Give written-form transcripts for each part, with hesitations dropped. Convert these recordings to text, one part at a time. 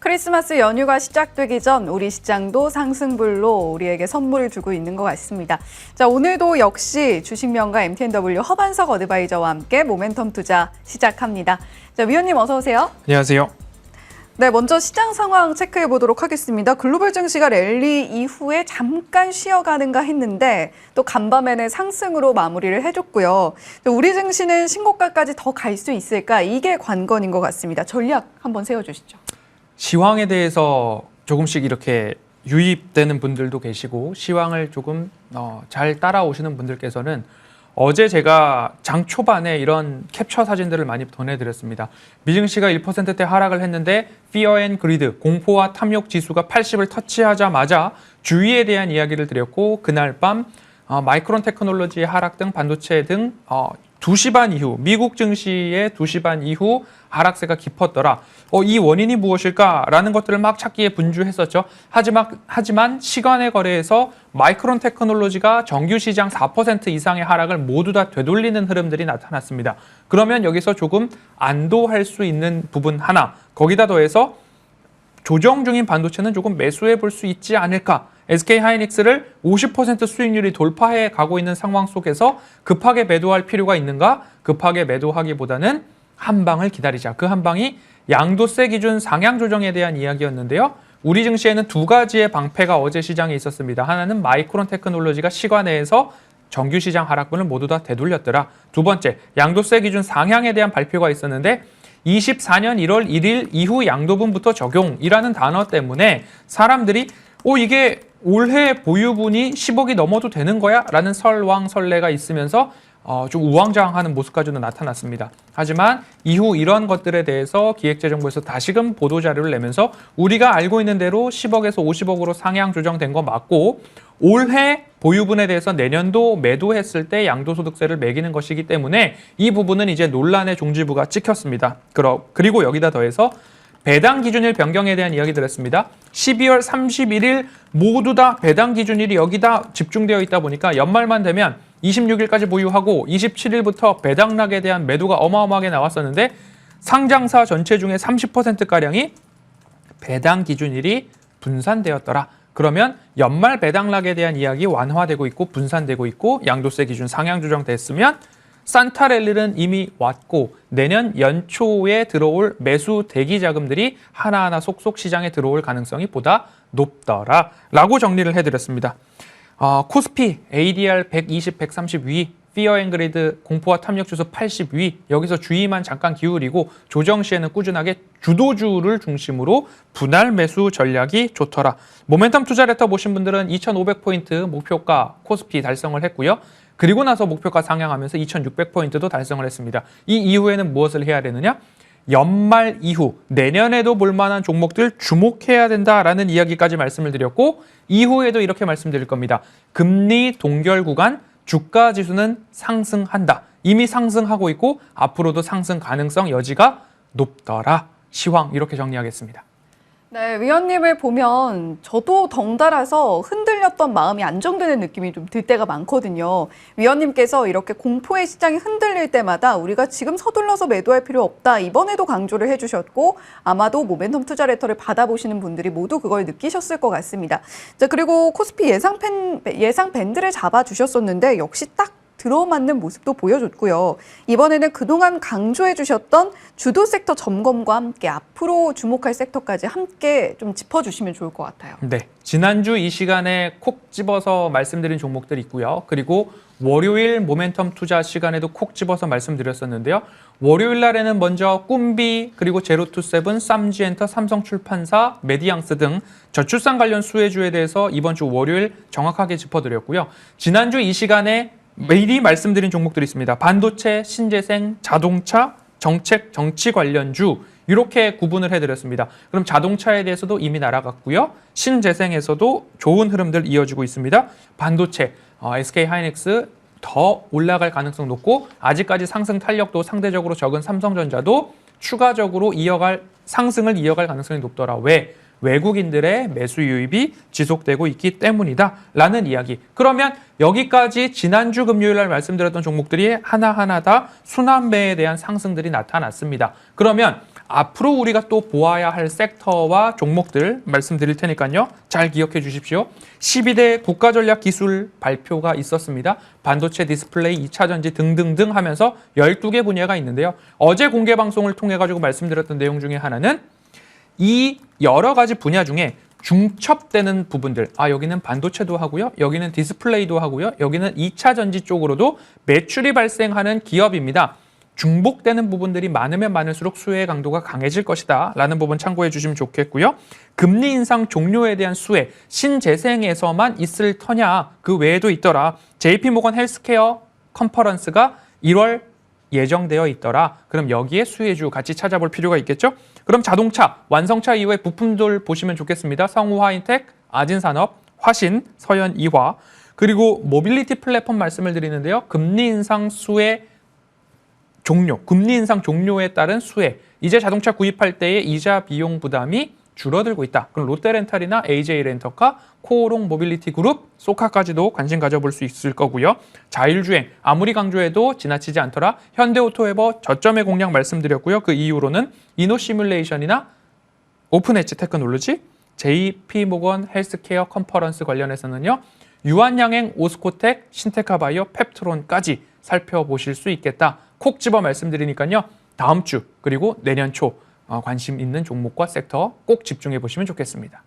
크리스마스 연휴가 시작되기 전 우리 시장도 상승불로 우리에게 선물을 주고 있는 것 같습니다. 자, 오늘도 역시 주식명가 MTNW 허반석 어드바이저와 함께 모멘텀 투자 시작합니다. 자, 위원님 어서 오세요. 안녕하세요. 네, 먼저 시장 상황 체크해 보도록 하겠습니다. 글로벌 증시가 랠리 이후에 잠깐 쉬어가는가 했는데 또 간밤에는 상승으로 마무리를 해줬고요. 우리 증시는 신고가까지 더 갈 수 있을까? 이게 관건인 것 같습니다. 전략 한번 세워주시죠. 시황에 대해서 조금씩 이렇게 유입되는 분들도 계시고 시황을 조금 잘 따라오시는 분들께서는 어제 제가 장 초반에 이런 캡처 사진들을 많이 보내드렸습니다. 미증시가 1%대 하락을 했는데 Fear and Greed, 공포와 탐욕 지수가 80을 터치하자마자 주의에 대한 이야기를 드렸고 그날 밤 마이크론 테크놀로지의 하락 등 반도체 등 2시 반 이후 미국 증시의 2시 반 이후 하락세가 깊었더라. 이 원인이 무엇일까라는 것들을 막 찾기에 분주했었죠. 하지만 시간의 거래에서 마이크론 테크놀로지가 정규 시장 4% 이상의 하락을 모두 다 되돌리는 흐름들이 나타났습니다. 그러면 여기서 조금 안도할 수 있는 부분 하나, 거기다 더해서 조정 중인 반도체는 조금 매수해 볼 수 있지 않을까. SK하이닉스를 50% 수익률이 돌파해 가고 있는 상황 속에서 급하게 매도할 필요가 있는가? 급하게 매도하기보다는 한 방을 기다리자. 그 한 방이 양도세 기준 상향 조정에 대한 이야기였는데요. 우리 증시에는 두 가지의 방패가 어제 시장에 있었습니다. 하나는 마이크론 테크놀로지가 시간내에서 정규 시장 하락분을 모두 다 되돌렸더라. 두 번째, 양도세 기준 상향에 대한 발표가 있었는데 24년 1월 1일 이후 양도분부터 적용이라는 단어 때문에 사람들이 이게 올해 보유분이 10억이 넘어도 되는 거야? 라는 설왕설래가 있으면서 좀 우왕좌왕하는 모습까지도 나타났습니다. 하지만 이후 이런 것들에 대해서 기획재정부에서 다시금 보도자료를 내면서 우리가 알고 있는 대로 10억에서 50억으로 상향 조정된 거 맞고 올해 보유분에 대해서 내년도 매도했을 때 양도소득세를 매기는 것이기 때문에 이 부분은 이제 논란의 종지부가 찍혔습니다. 그리고 여기다 더해서 배당 기준일 변경에 대한 이야기 드렸습니다. 12월 31일 모두 다 배당 기준일이 여기다 집중되어 있다 보니까 연말만 되면 26일까지 보유하고 27일부터 배당락에 대한 매도가 어마어마하게 나왔었는데 상장사 전체 중에 30%가량이 배당 기준일이 분산되었더라. 그러면 연말 배당락에 대한 이야기 완화되고 있고 분산되고 있고 양도세 기준 상향 조정됐으면 산타랠리는 이미 왔고 내년 연초에 들어올 매수 대기 자금들이 하나하나 속속 시장에 들어올 가능성이 보다 높더라 라고 정리를 해드렸습니다. 코스피 ADR 120, 130 위, Fear and Greed 공포와 탐욕 지수 80 위, 여기서 주의만 잠깐 기울이고 조정 시에는 꾸준하게 주도주를 중심으로 분할 매수 전략이 좋더라. 모멘텀 투자 레터 보신 분들은 2,500포인트 목표가 코스피 달성을 했고요. 그리고 나서 목표가 상향하면서 2,600포인트도 달성을 했습니다. 이 이후에는 무엇을 해야 되느냐? 연말 이후 내년에도 볼만한 종목들 주목해야 된다라는 이야기까지 말씀을 드렸고 이후에도 이렇게 말씀드릴 겁니다. 금리 동결 구간 주가 지수는 상승한다. 이미 상승하고 있고 앞으로도 상승 가능성 여지가 높더라. 시황 이렇게 정리하겠습니다. 네, 위원님을 보면 저도 덩달아서 흔들렸던 마음이 안정되는 느낌이 좀 들 때가 많거든요. 위원님께서 이렇게 공포의 시장이 흔들릴 때마다 우리가 지금 서둘러서 매도할 필요 없다. 이번에도 강조를 해주셨고 아마도 모멘텀 투자 레터를 받아보시는 분들이 모두 그걸 느끼셨을 것 같습니다. 자, 그리고 코스피 예상 밴드를 잡아주셨었는데 역시 딱 들어맞는 모습도 보여줬고요. 이번에는 그동안 강조해 주셨던 주도 섹터 점검과 함께 앞으로 주목할 섹터까지 함께 좀 짚어주시면 좋을 것 같아요. 네, 지난주 이 시간에 콕 집어서 말씀드린 종목들이 있고요. 그리고 월요일 모멘텀 투자 시간에도 콕 집어서 말씀드렸었는데요. 월요일 날에는 먼저 꿈비, 그리고 제로투세븐, 쌈지엔터, 삼성출판사, 메디앙스 등 저출산 관련 수혜주에 대해서 이번 주 월요일 정확하게 짚어드렸고요. 지난주 이 시간에 미리 말씀드린 종목들이 있습니다. 반도체, 신재생, 자동차, 정책, 정치 관련주 이렇게 구분을 해드렸습니다. 그럼 자동차에 대해서도 이미 날아갔고요. 신재생에서도 좋은 흐름들 이어지고 있습니다. 반도체, SK하이닉스 더 올라갈 가능성 높고 아직까지 상승 탄력도 상대적으로 적은 삼성전자도 추가적으로 상승을 이어갈 가능성이 높더라. 왜? 외국인들의 매수 유입이 지속되고 있기 때문이다 라는 이야기. 그러면 여기까지 지난주 금요일 날 말씀드렸던 종목들이 하나하나 다 순환매에 대한 상승들이 나타났습니다. 그러면 앞으로 우리가 또 보아야 할 섹터와 종목들 말씀드릴 테니까요. 잘 기억해 주십시오. 12대 국가전략기술 발표가 있었습니다. 반도체, 디스플레이, 2차전지 등등등 하면서 12개 분야가 있는데요. 어제 공개 방송을 통해 가지고 말씀드렸던 내용 중에 하나는 이 여러 가지 분야 중에 중첩되는 부분들, 여기는 반도체도 하고요. 여기는 디스플레이도 하고요. 여기는 2차 전지 쪽으로도 매출이 발생하는 기업입니다. 중복되는 부분들이 많으면 많을수록 수혜의 강도가 강해질 것이다 라는 부분 참고해 주시면 좋겠고요. 금리 인상 종료에 대한 수혜, 신재생에서만 있을 터냐, 그 외에도 있더라. JP모건 헬스케어 컨퍼런스가 1월 예정되어 있더라. 그럼 여기에 수혜주 같이 찾아볼 필요가 있겠죠? 그럼 자동차, 완성차 이후에 부품들 보시면 좋겠습니다. 성우하이텍, 아진산업, 화신, 서현이화, 그리고 모빌리티 플랫폼 말씀을 드리는데요. 금리 인상 수혜 종료, 금리 인상 종료에 따른 수혜. 이제 자동차 구입할 때의 이자 비용 부담이 줄어들고 있다. 그럼 롯데렌탈이나 AJ렌터카, 코오롱 모빌리티 그룹, 소카까지도 관심 가져볼 수 있을 거고요. 자율주행, 아무리 강조해도 지나치지 않더라. 현대오토에버 저점의 공략 말씀드렸고요. 그 이후로는 이노시뮬레이션이나 오픈엣지 테크놀로지, JP모건 헬스케어 컨퍼런스 관련해서는요. 유한양행, 오스코텍, 신테카바이오, 펩트론까지 살펴보실 수 있겠다. 콕 집어 말씀드리니까요. 다음 주 그리고 내년 초 관심 있는 종목과 섹터 꼭 집중해 보시면 좋겠습니다.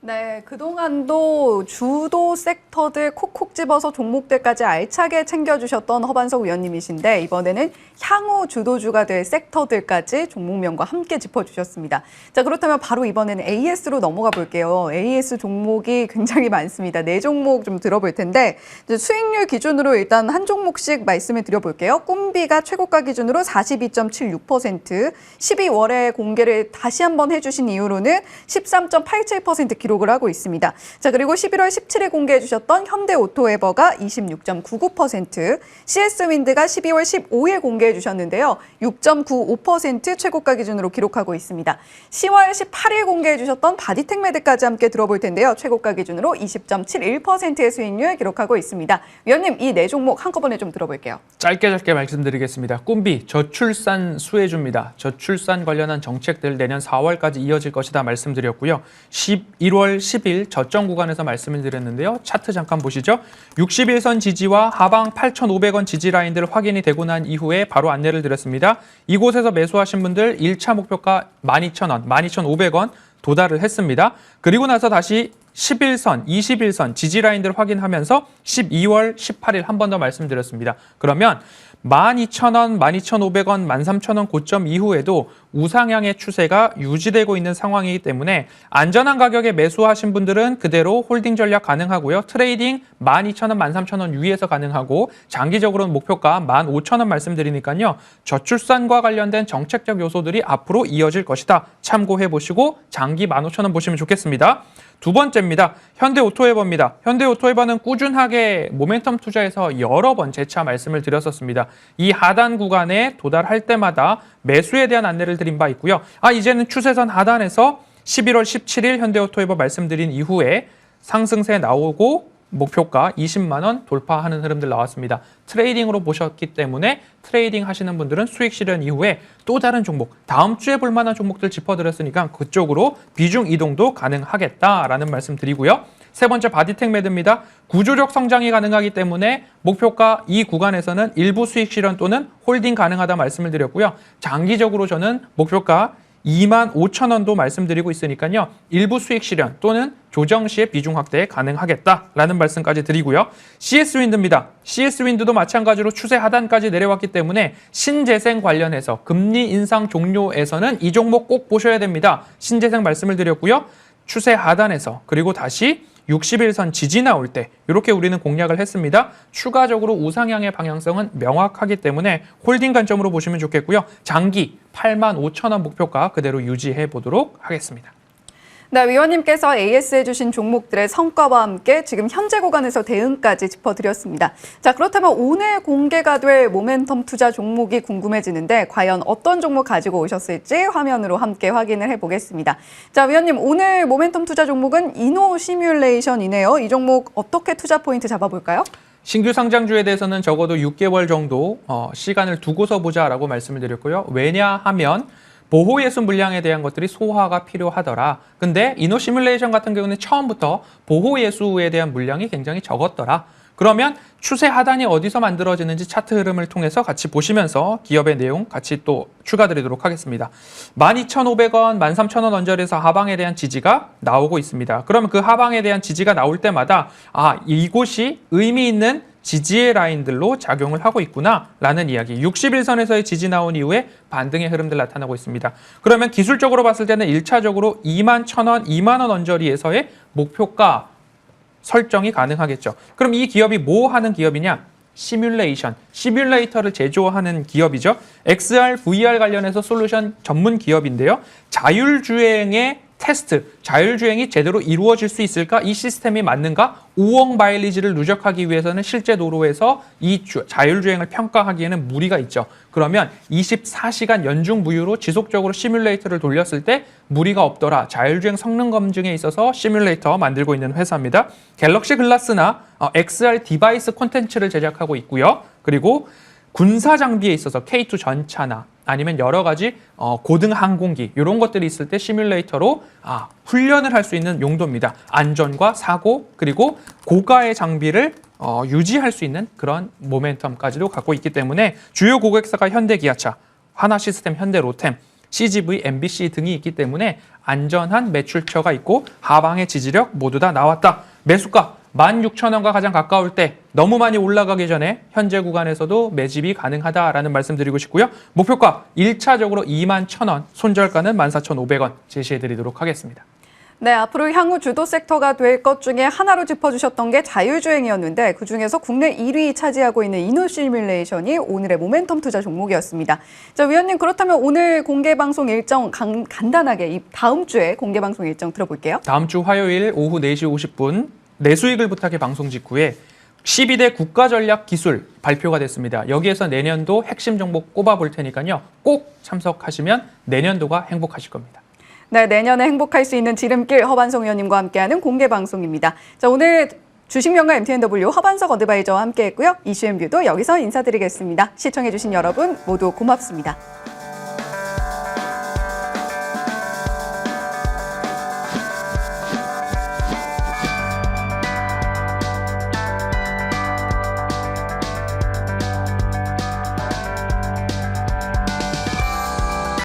네, 그동안도 주도 섹터들 콕콕 집어서 종목들까지 알차게 챙겨주셨던 허반석 위원님이신데 이번에는 향후 주도주가 될 섹터들까지 종목명과 함께 짚어주셨습니다. 자, 그렇다면 바로 이번에는 AS로 넘어가 볼게요. AS 종목이 굉장히 많습니다. 4종목 좀 들어볼 텐데 수익률 기준으로 일단 한 종목씩 말씀을 드려볼게요. 꿈비가 최고가 기준으로 42.76%, 12월에 공개를 다시 한번 해주신 이후로는 13.87% 기록을 하고 있습니다. 자, 그리고 11월 17일 공개해 주셨던 현대오토에버가 26.99%, CS윈드가 12월 15일 공개해 주셨는데요. 6.95% 최고가 기준으로 기록하고 있습니다. 10월 18일 공개해 주셨던 바디텍메드까지 함께 들어볼 텐데요. 최고가 기준으로 20.71%의 수익률 기록하고 있습니다. 위원님, 이 4종목 한꺼번에 좀 들어볼게요. 짧게 말씀드리겠습니다. 꿈비, 저출산 수혜주입니다. 저출산 관련한 정책들 내년 4월까지 이어질 것이다 말씀드렸고요. 11월 10일 저점 구간에서 말씀을 드렸는데요. 차트 잠깐 보시죠. 61선 지지와 하방 8,500원 지지 라인들 확인이 되고 난 이후에 바로 안내를 드렸습니다. 이곳에서 매수하신 분들 1차 목표가 12,000원, 12,500원 도달을 했습니다. 그리고 나서 다시 11선, 21선 지지 라인들 확인하면서 12월 18일 한 번 더 말씀드렸습니다. 그러면 12,000원, 12,500원, 13,000원 고점 이후에도 우상향의 추세가 유지되고 있는 상황이기 때문에 안전한 가격에 매수하신 분들은 그대로 홀딩 전략 가능하고요. 트레이딩 12,000원, 13,000원 위에서 가능하고 장기적으로는 목표가 15,000원 말씀드리니까요. 저출산과 관련된 정책적 요소들이 앞으로 이어질 것이다. 참고해 보시고 장기 15,000원 보시면 좋겠습니다. 두 번째입니다. 현대오토에버입니다. 현대오토에버는 꾸준하게 모멘텀 투자에서 여러 번 재차 말씀을 드렸었습니다. 이 하단 구간에 도달할 때마다 매수에 대한 안내를 드린 바 있고요. 이제는 추세선 하단에서 11월 17일 현대오토에버 말씀드린 이후에 상승세 나오고 목표가 20만 원 돌파하는 흐름들 나왔습니다. 트레이딩으로 보셨기 때문에 트레이딩 하시는 분들은 수익 실현 이후에 또 다른 종목, 다음 주에 볼 만한 종목들 짚어드렸으니까 그쪽으로 비중 이동도 가능하겠다라는 말씀 드리고요. 세 번째 바디텍메드입니다. 구조적 성장이 가능하기 때문에 목표가 이 구간에서는 일부 수익 실현 또는 홀딩 가능하다 말씀을 드렸고요. 장기적으로 저는 목표가 25,000원도 말씀드리고 있으니까요. 일부 수익 실현 또는 조정 시에 비중 확대 가능하겠다라는 말씀까지 드리고요. CS윈드입니다. CS윈드도 마찬가지로 추세 하단까지 내려왔기 때문에 신재생 관련해서 금리 인상 종료에서는 이 종목 꼭 보셔야 됩니다. 신재생 말씀을 드렸고요. 추세 하단에서 그리고 다시 61선 지지 나올 때 이렇게 우리는 공략을 했습니다. 추가적으로 우상향의 방향성은 명확하기 때문에 홀딩 관점으로 보시면 좋겠고요. 장기 85,000원 목표가 그대로 유지해 보도록 하겠습니다. 네, 위원님께서 AS 해주신 종목들의 성과와 함께 지금 현재 구간에서 대응까지 짚어드렸습니다. 자, 그렇다면 오늘 공개가 될 모멘텀 투자 종목이 궁금해지는데 과연 어떤 종목 가지고 오셨을지 화면으로 함께 확인을 해보겠습니다. 자, 위원님, 오늘 모멘텀 투자 종목은 이노 시뮬레이션이네요. 이 종목 어떻게 투자 포인트 잡아볼까요? 신규 상장주에 대해서는 적어도 6개월 정도 시간을 두고서 보자라고 말씀을 드렸고요. 왜냐하면 보호예순 물량에 대한 것들이 소화가 필요하더라. 근데 이노 시뮬레이션 같은 경우는 처음부터 보호예수에 대한 물량이 굉장히 적었더라. 그러면 추세 하단이 어디서 만들어지는지 차트 흐름을 통해서 같이 보시면서 기업의 내용 같이 또 추가드리도록 하겠습니다. 12,500원, 13,000원 언저리에서 하방에 대한 지지가 나오고 있습니다. 그러면 그 하방에 대한 지지가 나올 때마다 이곳이 의미 있는 지지의 라인들로 작용을 하고 있구나라는 이야기. 61선에서의 지지 나온 이후에 반등의 흐름들 나타나고 있습니다. 그러면 기술적으로 봤을 때는 1차적으로 21,000원, 2만 원 언저리에서의 목표가 설정이 가능하겠죠. 그럼 이 기업이 뭐 하는 기업이냐? 시뮬레이터를 제조하는 기업이죠. XR, VR 관련해서 솔루션 전문 기업인데요. 자율주행의 테스트, 자율주행이 제대로 이루어질 수 있을까? 이 시스템이 맞는가? 5억 마일리지를 누적하기 위해서는 실제 도로에서 이 자율주행을 평가하기에는 무리가 있죠. 그러면 24시간 연중 무휴로 지속적으로 시뮬레이터를 돌렸을 때 무리가 없더라. 자율주행 성능 검증에 있어서 시뮬레이터 만들고 있는 회사입니다. 갤럭시 글라스나 XR 디바이스 콘텐츠를 제작하고 있고요. 그리고 군사 장비에 있어서 K2 전차나 아니면 여러 가지 고등 항공기 이런 것들이 있을 때 시뮬레이터로 훈련을 할 수 있는 용도입니다. 안전과 사고 그리고 고가의 장비를 유지할 수 있는 그런 모멘텀까지도 갖고 있기 때문에 주요 고객사가 현대기아차, 하나시스템, 현대로템, CGV, MBC 등이 있기 때문에 안전한 매출처가 있고 하방의 지지력 모두 다 나왔다. 매수가 16,000원과 가장 가까울 때 너무 많이 올라가기 전에 현재 구간에서도 매집이 가능하다라는 말씀 드리고 싶고요. 목표가 1차적으로 21,000원, 손절가는 14,500원 제시해드리도록 하겠습니다. 네, 앞으로 향후 주도 섹터가 될 것 중에 하나로 짚어주셨던 게 자율주행이었는데 그중에서 국내 1위 차지하고 있는 이노 시뮬레이션이 오늘의 모멘텀 투자 종목이었습니다. 자, 위원님, 그렇다면 오늘 공개방송 일정 간단하게 이 다음 주에 공개방송 일정 들어볼게요. 다음 주 화요일 오후 4시 50분 내수익을 부탁해 방송 직후에 12대 국가전략기술 발표가 됐습니다. 여기에서 내년도 핵심 종목 꼽아볼 테니까요. 꼭 참석하시면 내년도가 행복하실 겁니다. 네, 내년에 행복할 수 있는 지름길 허반석 의원님과 함께하는 공개방송입니다. 자, 오늘 주식명가 MTNW 허반석 어드바이저와 함께했고요. 이슈앤뷰도 여기서 인사드리겠습니다. 시청해주신 여러분 모두 고맙습니다.